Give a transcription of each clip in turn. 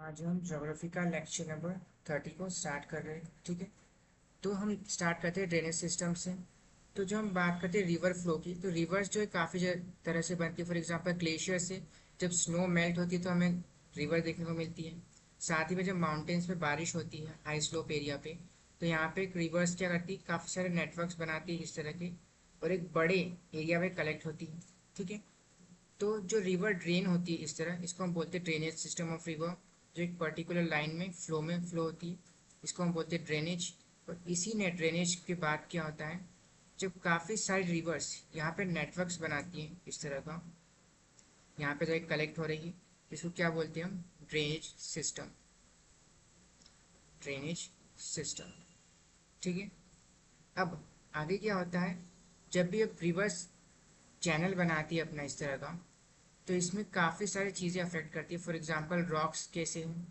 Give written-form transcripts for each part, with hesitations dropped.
आज हम ज्योग्राफी का लेक्चर नंबर 30 को स्टार्ट कर रहे हैं। ठीक है, तो हम स्टार्ट करते हैं ड्रेनेज सिस्टम से। तो जो हम बात करते हैं रिवर फ्लो की, तो रिवर्स जो है काफ़ी तरह से बनती है। फॉर एग्जांपल ग्लेशियर से जब स्नो मेल्ट होती है तो हमें रिवर देखने को मिलती है। साथ ही में जब माउंटेन्स पे बारिश होती है हाई स्लोप एरिया पे, तो यहाँ पे रिवर्स क्या करती है, काफ़ी सारे नेटवर्क्स बनाती है इस तरह के, और एक बड़े एरिया में कलेक्ट होती है। ठीक है, तो जो रिवर ड्रेन होती है इस तरह, इसको हम बोलते हैं ड्रेनेज सिस्टम ऑफ रिवर। जो एक पर्टिकुलर लाइन में फ्लो होती है, इसको हम बोलते हैं ड्रेनेज। और इसी ने ड्रेनेज के बाद क्या होता है, जब काफ़ी सारी रिवर्स यहाँ पे नेटवर्क्स बनाती हैं इस तरह का, यहाँ पे जाके कलेक्ट हो रही है, इसको क्या बोलते हैं हम, ड्रेनेज सिस्टम। Drainage system. ठीक है, अब आगे क्या होता है, जब भी अब रिवर्स चैनल बनाती है अपना इस तरह का, तो इसमें काफ़ी सारी चीज़ें अफेक्ट करती है। फॉर एग्जांपल रॉक्स कैसे हैं,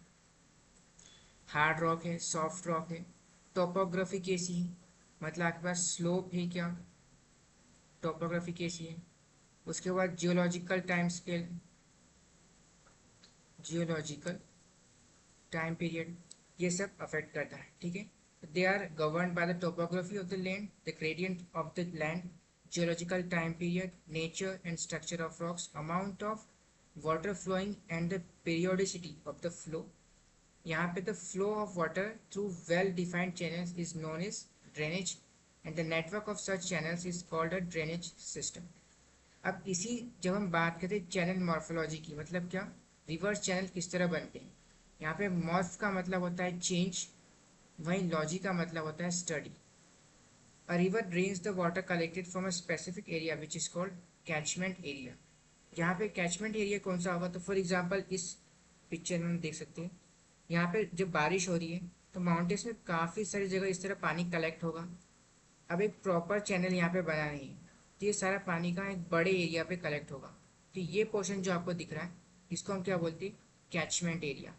हार्ड रॉक है, सॉफ्ट रॉक है। टोपोग्राफी कैसी है, मतलब आपके पास स्लोप है क्या, टोपोग्राफी कैसी है। उसके बाद geological time scale, geological time period, ये सब अफेक्ट करता है। ठीक है, they are govern by the topography of the land, the gradient of the land, geological time period, nature and structure of rocks, amount of water flowing and the periodicity of the flow. यहाँ पे the flow of water through well defined channels is known as drainage, and the network of such channels is called a drainage system. अब इसी, जब हम बात करते हैं channel morphology की, मतलब क्या, रिवर्स चैनल किस तरह बनते हैं। यहाँ पे मॉर्फ का मतलब होता है चेंज, वहीं लॉजी का मतलब होता है study. A river drains the water collected from a specific area which is called catchment area. यहाँ पे कैचमेंट एरिया कौन सा होगा, तो फॉर एग्जाम्पल इस पिक्चर में हम देख सकते हैं, यहाँ पे जब बारिश हो रही है तो माउंटेन्स में काफ़ी सारी जगह इस तरह पानी कलेक्ट होगा। अब एक प्रॉपर चैनल यहाँ पे बना नहीं है, तो ये सारा पानी का एक बड़े एरिया पे कलेक्ट होगा। तो ये पोर्शन जो आपको दिख रहा है, इसको हम क्या बोलते हैं, कैचमेंट एरिया,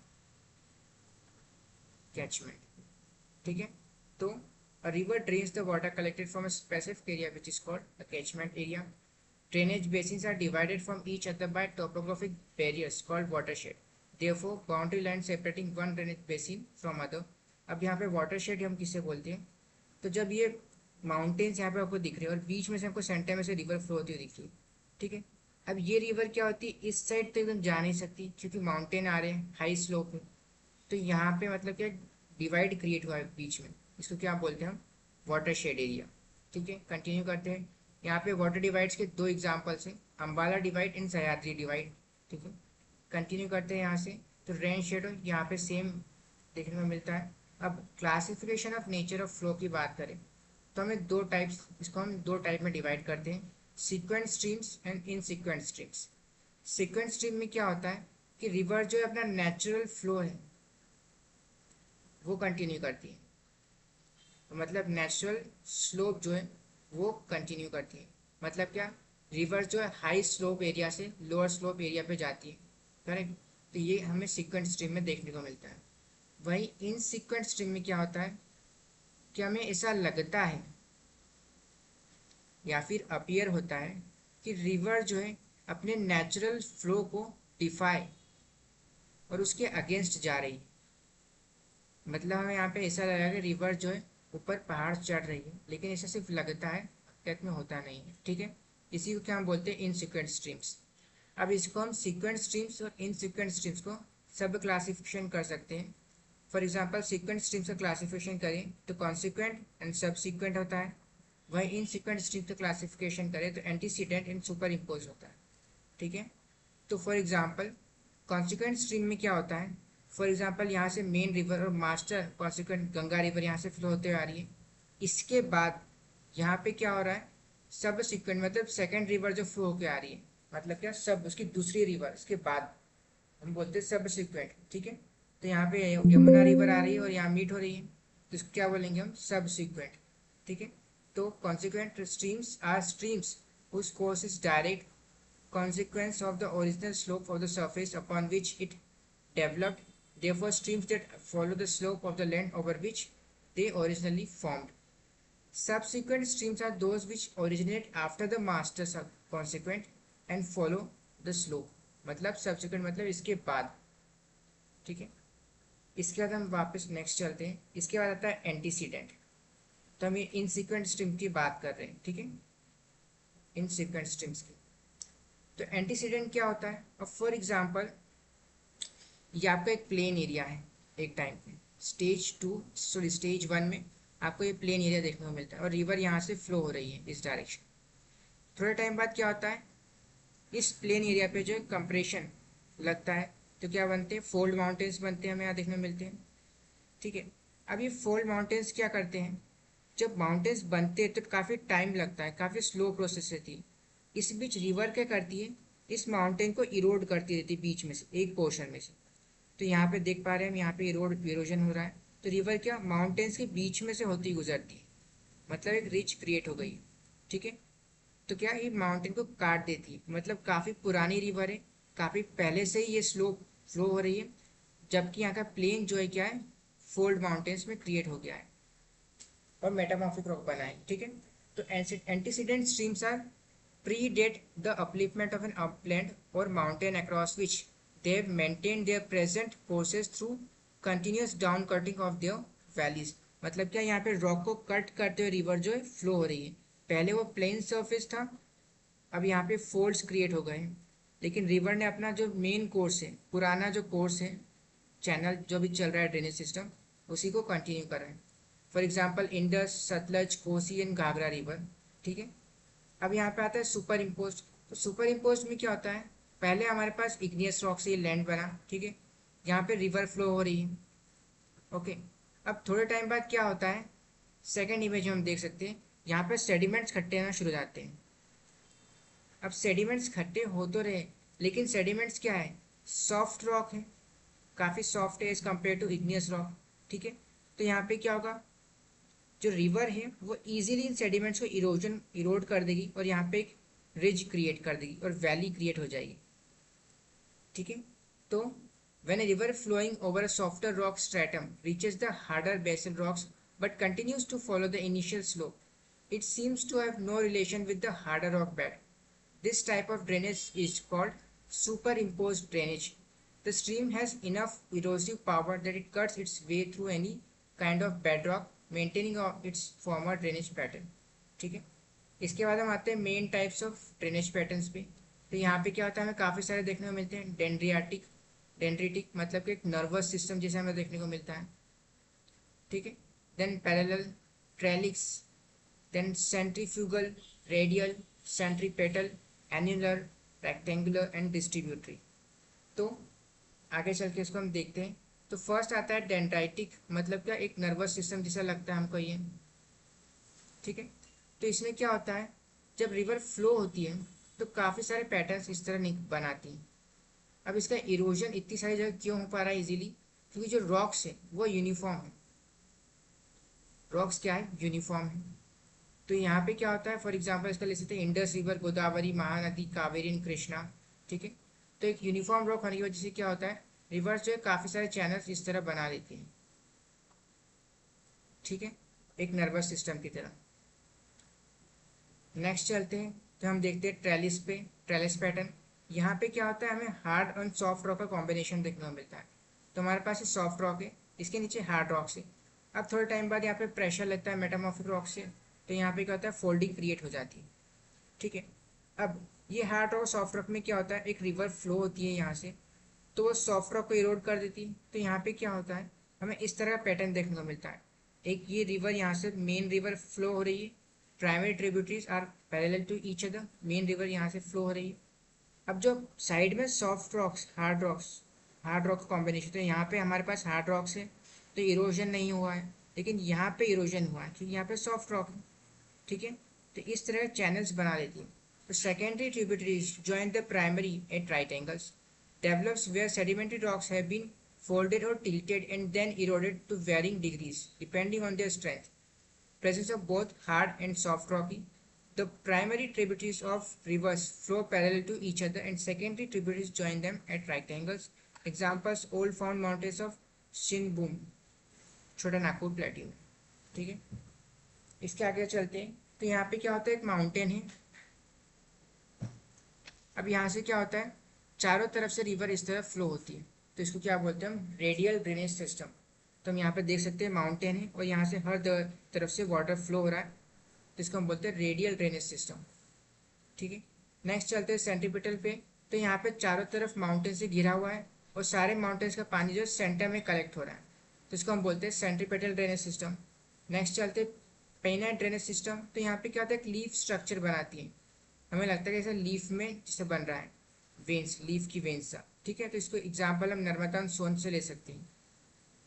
कैचमेंट। ठीक है, तो a river drains the water collected from a specific area which is called a catchment area. Drainage basins are divided from each other by topographic barriers called watershed. Therefore, boundary line separating one drainage basin from other. अब यहाँ पे watershed हम किसे बोलते हैं, तो जब ये माउंटेन्स यहाँ पे आपको दिख रहे हैं और बीच में से हमको सेंटर में से रिवर फ्लो होती हुई दिख रही है। ठीक है, अब ये रिवर क्या होती है, इस साइड तो एकदम जा नहीं सकती क्योंकि माउंटेन आ रहे हैं हाई स्लोप में। तो यहाँ पे मतलब क्या, डिवाइड क्रिएट हुआ है बीच में, इसको क्या बोलते हैं हम, वाटर शेड एरिया। ठीक है, कंटिन्यू करते हैं। यहाँ पे वाटर डिवाइड्स के दो एग्जांपल्स हैं, Ambala divide and Sahyadri divide. ठीक है, कंटिन्यू करते हैं यहाँ से। तो रेन शेडो यहाँ पे सेम देखने को मिलता है। अब classification of nature of flow की बात करें, तो हमें दो टाइप्स, इसको हम दो टाइप में डिवाइड करते हैं, sequent streams and insequent streams. Sequent stream में क्या होता है कि रिवर जो है अपना नेचुरल फ्लो है वो कंटिन्यू करती है, तो मतलब नेचुरल स्लोप जो है वो कंटिन्यू करती है। मतलब क्या, रिवर जो है हाई स्लोप एरिया से लोअर स्लोप एरिया पे जाती है, करेक्ट। तो ये हमें सीक्वेंट स्ट्रीम में देखने को मिलता है। वहीं इन सीक्वेंट स्ट्रीम में क्या होता है कि हमें ऐसा लगता है या फिर अपीयर होता है कि रिवर जो है अपने नेचुरल फ्लो को डिफाई और उसके अगेंस्ट जा रही है। मतलब हमें यहाँ पे ऐसा लगा कि रिवर जो है ऊपर पहाड़ चढ़ रही है, लेकिन ऐसा सिर्फ लगता है, हकीकत में होता नहीं है। ठीक है, इसी को क्या हम बोलते हैं, इन सीक्वेंट स्ट्रीम्स। अब इसको हम सीक्वेंट स्ट्रीम्स और इन सीक्वेंट स्ट्रीम्स को सब क्लासिफिकेशन कर सकते हैं। फॉर एग्जांपल सीक्वेंट स्ट्रीम्स का क्लासिफिकेशन करें तो कॉन्सिक्वेंट एंड सब सीक्वेंट होता है, वही इन सीक्वेंट स्ट्रीम्स का क्लासिफिकेशन करें तो एंटीसीडेंट एंड सुपर इम्पोज होता है। ठीक है, तो फॉर एग्जांपल कॉन्सिक्वेंट स्ट्रीम में क्या होता है, फॉर एग्जांपल यहाँ से मेन रिवर और मास्टर कॉन्सिक्वेंट गंगा रिवर यहाँ से फ्लो होते आ रही है। इसके बाद यहाँ पे क्या हो रहा है, सब सिक्वेंट मतलब सेकेंड रिवर जो फ्लो होके आ रही है, मतलब क्या, सब उसकी दूसरी रिवर इसके बाद हम बोलते हैं सब सिक्वेंट। ठीक है, तो यहाँ पे यमुना रिवर आ रही है और यहाँ मीट हो रही है, तो इसको क्या बोलेंगे हम, सब सिक्वेंट। ठीक है, तो consequent streams are streams whose course is direct consequence of the original slope of the surface upon which it developed, therefore streams that follow the slope of the land over which they originally formed. Subsequent streams are those which originate after the master consequent and follow the slope, मतलब subsequent मतलब इसके बाद। ठीक है, इसके बाद हम वापस नेक्स्ट चलते हैं। इसके बाद आता है एंटीसीडेंट। तो हम ये इनसीक्वेंट स्ट्रीम की बात कर रहे हैं, ठीक है, इनसीक्वेंट स्ट्रीम्स की। तो एंटीसीडेंट क्या होता है? अब फॉर एग्जांपल ये आपका एक प्लेन एरिया है एक टाइम पे, स्टेज वन में आपको ये प्लेन एरिया देखने को मिलता है और रिवर यहाँ से फ्लो हो रही है इस डायरेक्शन। थोड़े टाइम बाद क्या होता है, इस प्लेन एरिया पे जो कंप्रेशन लगता है तो क्या बनते हैं, फोल्ड माउंटेन्स बनते हैं, हमें यहाँ देखने को मिलते हैं, ठीक है। अब ये फोल्ड माउंटेन्स क्या करते हैं, जब माउंटेन्स बनते हैं तो काफ़ी टाइम लगता है, काफ़ी स्लो प्रोसेस रहती है। इस बीच रिवर क्या करती है, इस माउंटेन को इरोड करती रहती है बीच में से, एक पोर्शन में से। तो यहाँ पे देख पा रहे हैं हम, यहाँ पे इरोजन हो रहा है। तो रिवर क्या माउंटेन्स के बीच में से होती गुजरती है, मतलब एक रिच क्रिएट हो गई है, ठीक है। तो क्या ये माउंटेन को काट देती है, मतलब काफ़ी पुरानी रिवर है, काफ़ी पहले से ही ये स्लो फ्लो हो रही है, जबकि यहाँ का प्लेन जो है क्या है, फोल्ड माउंटेन्स में क्रिएट हो गया है और मेटामॉर्फिक रॉक बना है, ठीक है। तो antecedent streams are predate the upliftment of an upland or mountain across which they have maintained their present courses through continuous down cutting of their valleys। मतलब क्या, यहाँ पे रॉक को कट करते हुए रिवर जो है फ्लो हो रही है। पहले वो प्लेन सरफेस था, अब यहाँ पे फोल्ड्स क्रिएट हो गए हैं, लेकिन रिवर ने अपना जो मेन कोर्स है, पुराना जो कोर्स है, चैनल जो भी चल रहा है ड्रेनेज सिस्टम, उसी को कंटिन्यू कर रहे हैं। For example Indus, Sutlej, Kosi and Ghaghara river, ठीक है। अब यहाँ पे आता है सुपर इम्पोज। तो सुपर इम्पोज में क्या होता है, पहले हमारे पास इग्नियस रॉक से ये लैंड बना, ठीक है, यहाँ पे रिवर फ्लो हो रही है, ओके। अब थोड़े टाइम बाद क्या होता है, सेकेंड इमेज में हम देख सकते हैं, यहाँ पे सेडिमेंट्स इकट्ठे होना शुरू हो जाते हैं। अब सेडिमेंट्स इकट्ठे हो तो रहे, लेकिन सेडिमेंट्स क्या है, सॉफ्ट रॉक है, काफ़ी सॉफ्ट है as compare to igneous rock, ठीक है। तो यहाँ पे क्या होगा, जो रिवर है वो इजीली इन सेडिमेंट्स को इरोड कर देगी और यहाँ पे एक रिज क्रिएट कर देगी और वैली क्रिएट हो जाएगी, ठीक है। तो when a river flowing over a softer rock stratum reaches the harder basal rocks but continues to follow the initial slope, it seems to have no relation with the harder rock bed. This type of drainage is called superimposed drainage. The stream has enough erosive power that it cuts its way through any kind of bedrock, maintaining its former drainage pattern, ठीक है। इसके बाद हम आते हैं main types of drainage patterns पे। तो यहाँ पे क्या होता है, हमें काफ़ी सारे देखने को मिलते हैं। डेंड्रिटिक मतलब कि एक नर्वस सिस्टम जैसे हमें देखने को मिलता है, ठीक है। Then parallel, trellis, then centrifugal, radial, centripetal, annular, rectangular and distributary. तो आगे चल के इसको हम देखते हैं। तो फर्स्ट आता है डेंड्राइटिक, मतलब क्या एक नर्वस सिस्टम जैसा लगता है हमको ये, ठीक है। तो इसमें क्या होता है, जब रिवर फ्लो होती है तो काफ़ी सारे पैटर्न्स इस तरह बनाती हैं। अब इसका इरोजन इतनी सारी जगह क्यों हो पा रहा है इजीली, क्योंकि जो रॉक्स है वो यूनिफॉर्म है। रॉक्स क्या है, यूनिफॉर्म है। तो यहाँ पे क्या होता है, फॉर एग्जांपल इसका ले सकते हैं Indus river, Godavari, Mahanadi, Kaveri and Krishna, ठीक है। तो एक यूनिफॉर्म रॉक होने की वजह से क्या होता है, रिवर्स जो है काफ़ी सारे चैनल्स इस तरह बना लेती हैं, ठीक है, एक नर्वस सिस्टम की तरह। नेक्स्ट चलते हैं तो हम देखते हैं ट्रेलिस पे, ट्रेलिस पैटर्न। यहाँ पे क्या होता है, हमें हार्ड और सॉफ्ट रॉक का कॉम्बिनेशन देखने को मिलता है। तो हमारे पास ये सॉफ्ट रॉक है, इसके नीचे हार्ड रॉक है। अब थोड़े टाइम बाद यहाँ पे प्रेशर लगता है मेटामॉर्फिक रॉक से, तो यहाँ पे क्या होता है, फोल्डिंग क्रिएट हो जाती है, ठीक है। अब ये हार्ड और सॉफ्ट रॉक में क्या होता है, एक रिवर फ्लो होती है यहाँ से, तो वो सॉफ्ट रॉक को इरोड कर देती है। तो यहाँ पे क्या होता है, हमें इस तरह का पैटर्न देखने को मिलता है। एक ये रिवर यहाँ से मेन रिवर फ्लो हो रही है, primary tributaries are parallel to each other, main river यहाँ से फ्लो हो रही है। अब जो साइड में soft rocks, hard rock combination, तो यहाँ पे हमारे पास हार्ड रॉक्स है तो इरोजन नहीं हुआ है, लेकिन यहाँ पे इरोजन हुआ है क्योंकि यहाँ पे सॉफ्ट रॉक है, ठीक है। तो इस तरह चैनल्स बना लेती है। तो secondary tributaries join the primary at right angles, develops where sedimentary rocks have been folded or tilted and then eroded to varying degrees depending on their strength. Presence of both hard and soft rocky. The primary tributaries of rivers flow parallel to each other and secondary tributaries join them at right angles. Examples old found mountains of Shinbum, छोटा Nagpur plateau, ठीक है। इसके आगे चलते हैं तो यहाँ पे क्या होता है, एक माउंटेन है। अब यहाँ से क्या होता है, चारों तरफ से रिवर इस तरह फ्लो होती है, तो इसको क्या बोलते हैं हम, रेडियल ड्रेनेज सिस्टम। तो हम यहाँ पे देख सकते हैं माउंटेन है और यहाँ से हर तरफ से वाटर फ्लो हो रहा है, तो इसको हम बोलते हैं रेडियल ड्रेनेज सिस्टम। ठीक है, नेक्स्ट चलते हैं सेंट्रीपिटल पे। तो यहाँ पे चारों तरफ माउंटेन से घिरा हुआ है और सारे माउंटेन्स का पानी जो सेंटर में कलेक्ट हो रहा है, तो इसको हम बोलते हैं सेंट्रीपिटल ड्रेनेज सिस्टम। नेक्स्ट चलते हैं पेनाइट ड्रेनेज सिस्टम। तो यहाँ पे क्या होता है, एक लीफ स्ट्रक्चर बनाती है, हमें लगता है कि जैसे लीफ में जैसे बन रहा है वेन्स, लीफ की वेन्स सा। ठीक है, तो इसको एग्जाम्पल हम नर्मदा और सोन से ले सकते हैं।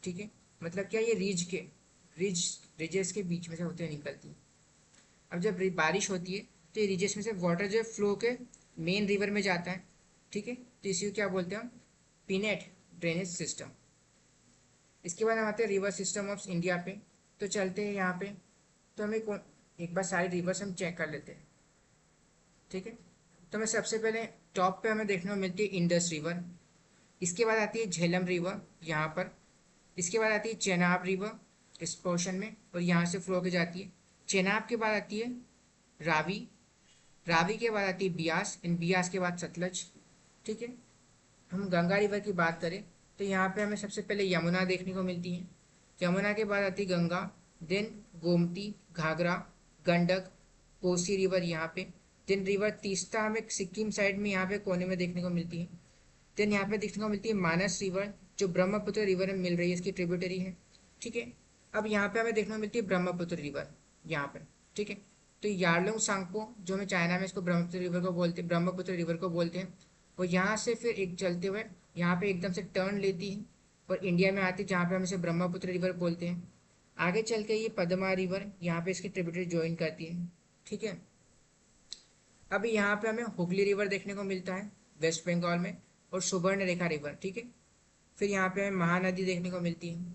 ठीक है, मतलब क्या, ये रिजेस के बीच में से होते हुए निकलती है। अब जब बारिश होती है तो ये रिजेस में से वाटर जो है फ्लो के मेन रिवर में जाता है। ठीक है, तो इसी को क्या बोलते हैं हम, पिनेट ड्रेनेज सिस्टम। इसके बाद हम आते हैं रिवर सिस्टम ऑफ इंडिया पे। तो चलते हैं यहाँ पे, तो हमें एक बार सारी रिवर्स हम चेक कर लेते हैं। ठीक है, तो हमें सबसे पहले टॉप पे हमें देखने को मिलती है इंडस रिवर। इसके बाद आती है झेलम रिवर यहाँ पर। इसके बाद आती है चेनाब रिवर इस पोर्शन में, और यहाँ से फ्लो के जाती है। चेनाब के बाद आती है रावी, रावी के बाद आती है बियास, इन बियास के बाद सतलज। ठीक है, हम गंगा रिवर की बात करें तो यहाँ पे हमें सबसे पहले यमुना देखने को मिलती है। यमुना के बाद आती है गंगा, देन गोमती, घाघरा, गंडक, कोसी रिवर यहाँ पे। देन रिवर तीस्ता हमें सिक्किम साइड में यहाँ पे कोने में देखने को मिलती है। देन यहाँ पे देखने को मिलती है मानस रिवर, जो ब्रह्मपुत्र रिवर में मिल रही है, इसकी ट्रिब्यूटरी है। ठीक है, अब यहाँ पे हमें देखने को मिलती है ब्रह्मपुत्र रिवर यहाँ पर। ठीक है, तो यारलुंग सांगपो, जो हमें चाइना में इसको ब्रह्मपुत्र रिवर को बोलते हैं, ब्रह्मपुत्र रिवर को बोलते हैं, वो यहाँ से फिर एक चलते हुए यहाँ पे एकदम से टर्न लेती है और इंडिया में आती है, जहाँ पे हम इसे ब्रह्मपुत्र रिवर बोलते हैं। आगे चल के ये पद्मा रिवर यहाँ पे इसकी ट्रिब्यूटरी ज्वाइन करती है। ठीक है, अभी यहाँ पे हमें हुगली रिवर देखने को मिलता है वेस्ट बंगाल में, और सुवर्णरेखा रिवर। ठीक है, फिर यहाँ पे हमें महानदी देखने को मिलती है।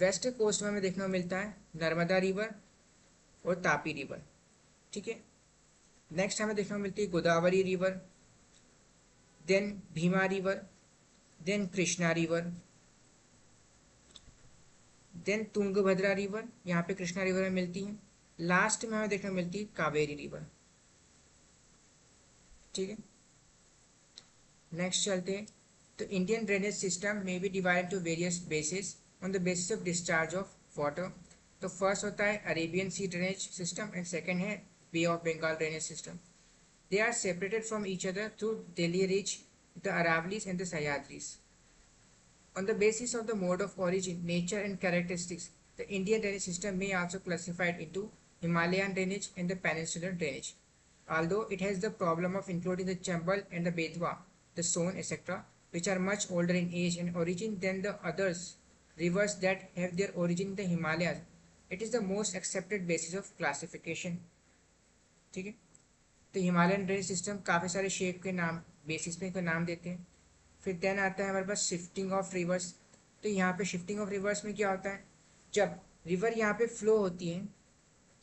वेस्ट कोस्ट में हमें देखने को मिलता है नर्मदा रिवर और तापी रिवर। ठीक है, नेक्स्ट हमें देखने को मिलती है Godavari river, then Bhima river, then Krishna river, then Tungabhadra river, यहाँ पे कृष्णा रिवर में मिलती है। लास्ट में हमें देखने को मिलती है कावेरी रिवर। ठीक है, नेक्स्ट चलते हैं। तो इंडियन ड्रेनेज सिस्टम में be divide to various basis on the basis of discharge of water. तो फर्स्ट होता है Arabian sea drainage system and second है bay of Bengal drainage system. They are separated from each other through Delhi ridge, the Aravallis and the Sahyadris. On the basis of the mode of origin, nature and characteristics, the Indian drainage system may also classified into Himalayan drainage and the peninsular drainage. Although it has the problem of including the Chambal and the Betwa, the Son, etc., which are much older in age and origin than the others rivers that have their origin in the Himalayas, it is the most accepted basis of classification. ठीक है, तो Himalayan drainage system काफ़ी सारे shape के नाम basis पे इनको नाम देते हैं। फिर देन आता है हमारे पास शिफ्टिंग ऑफ रिवर्स। तो यहाँ पे शिफ्टिंग ऑफ रिवर्स में क्या होता है, जब रिवर यहाँ पे फ्लो होती है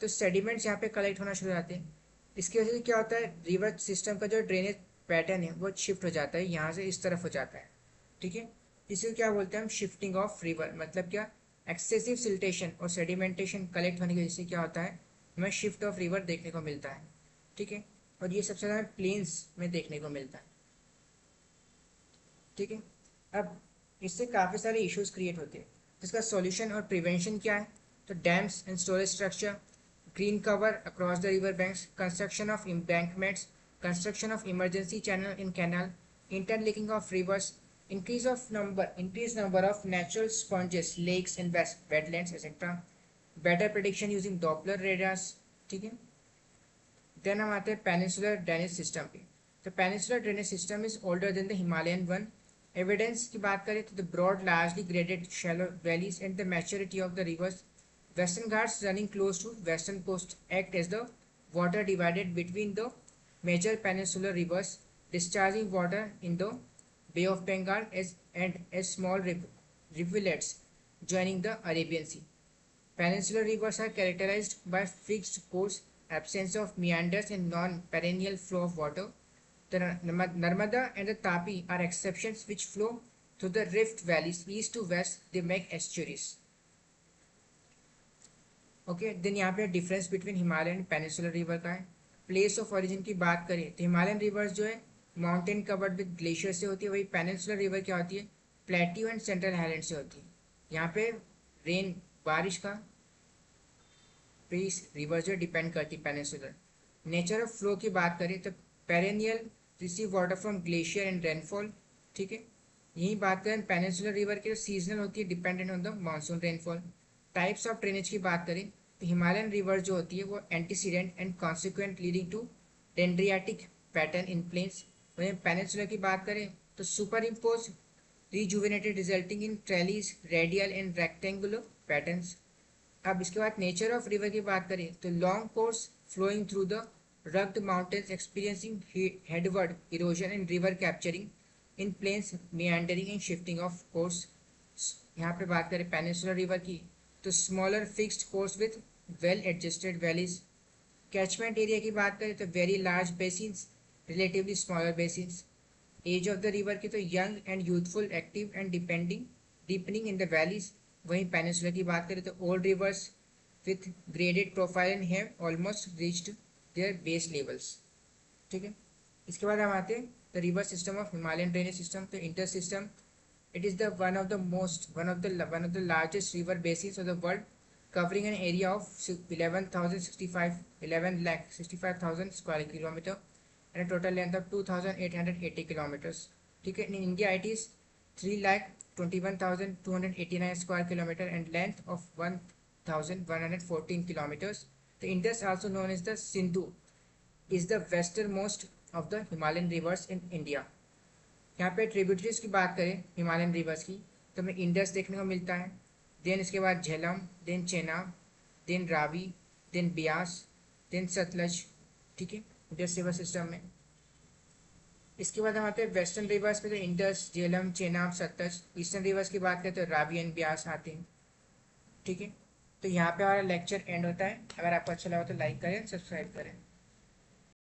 तो सेडिमेंट्स यहाँ पे कलेक्ट होना शुरू हो जाते हैं। इसकी वजह से क्या होता है, रिवर सिस्टम का जो ड्रेनेज पैटर्न है वो शिफ्ट हो जाता है, यहाँ से इस तरफ हो जाता है। ठीक है, इसे क्या बोलते हैं हम, शिफ्टिंग ऑफ रिवर। मतलब क्या, एक्सेसिव सिल्टेशन और सेडिमेंटेशन कलेक्ट होने की वजह से क्या होता है, हमें शिफ्ट ऑफ रिवर देखने को मिलता है। ठीक है, और ये सबसे ज़्यादा प्लेन्स में देखने को मिलता है। ठीक है, अब इससे काफ़ी सारे इश्यूज क्रिएट होते हैं, जिसका सॉल्यूशन और प्रिवेंशन क्या है। तो dams and storage structure, green cover across the river banks, construction of embankments, construction of emergency channel in canal, interlinking of reverse, increase number of natural sponges, lakes and wetlands, etc. Better prediction using Doppler radars. ठीक है, then हम आते हैं peninsular drainage system पे। तो peninsular drainage system is older than the Himalayan one. Evidence की बात करें तो the broad largely graded shallow valleys and the maturity of the rivers, Western Ghats running close to western coast act as the water divided between the major peninsular rivers, discharging water in the Bay of Bengal as small rivulets joining the Arabian Sea. Peninsular rivers are characterized by fixed course, absence of meanders, and non-perennial flow of water. The Narmada and the Tapi are exceptions which flow through the rift valleys east to west. They make estuaries. Okay, then यहाँ पे difference between Himalayan and peninsular river का है। Place of origin की बात करें तो Himalayan reverse जो है माउंटेन कवर्ड विद ग्लेशियर से होती है, वही पेनिनसुलर रिवर क्या होती है, प्लेट्यू एंड सेंट्रल हाईलैंड से होती है। यहाँ पे रेन, बारिश का पे इस रिवर जो डिपेंड करती है पेनिनसुलर। नेचर ऑफ फ्लो की बात करें तो perennial, receive water from glacier and rainfall, ठीक है। यही बात करें पेनिनसुलर रिवर की, तो सीजनल होती है, dependent on the monsoon rainfall. Types of drainage की बात करें तो हिमालयन रिवर जो होती है वो antecedent and consequent leading to dendritic pattern in plains. वहीं पेनिनसुलर की बात करें तो superimpose rejuvenated resulting in trellis, radial and rectangular patterns। अब इसके बाद नेचर ऑफ रिवर की बात करें तो long course flowing through the rugged mountains experiencing headward erosion and river capturing in plains meandering and shifting of course। यहाँ पे बात करें पेनिनसुलर रिवर की तो smaller fixed course with well adjusted valleys. Catchment area की बात करें तो very large basins, relatively smaller basins. Age of the river की तो young and youthful, active and depending deepening in the valleys. वहीं peninsular की बात करें तो old rivers with graded profile and have almost reached their base levels, ठीक है। इसके बाद हम आते हैं the river system of Himalayan drainage system. तो inter system, it is the one of the largest river basins of the world, covering an area of 11,65,000 square kilometer and a total length of 2,880 kilometers, ठीक है। In India it is 3,21,289 square kilometer and length of 1,114 kilometers। The Indus, also known as the Sindhu, is the westernmost of the Himalayan rivers in India। यहाँ पे tributaries की बात करें Himalayan reverse की तो हमें इंडस देखने को मिलता है, देन इसके बाद Jhelum, then Chenab, then Ravi, then Beas, then Sutlej, ठीक है, इंडस रिवर सिस्टम में। इसके बाद हम आते हैं वेस्टर्न रिवर्स पे, तो Indus, Jhelum, Chenab, Sutlej. Eastern reverse की बात करें तो रावी एंड ब्यास आते हैं, ठीक है। तो यहाँ पे हमारा लेक्चर एंड होता है। अगर आपको अच्छा लगा तो लाइक करें, सब्सक्राइब करें।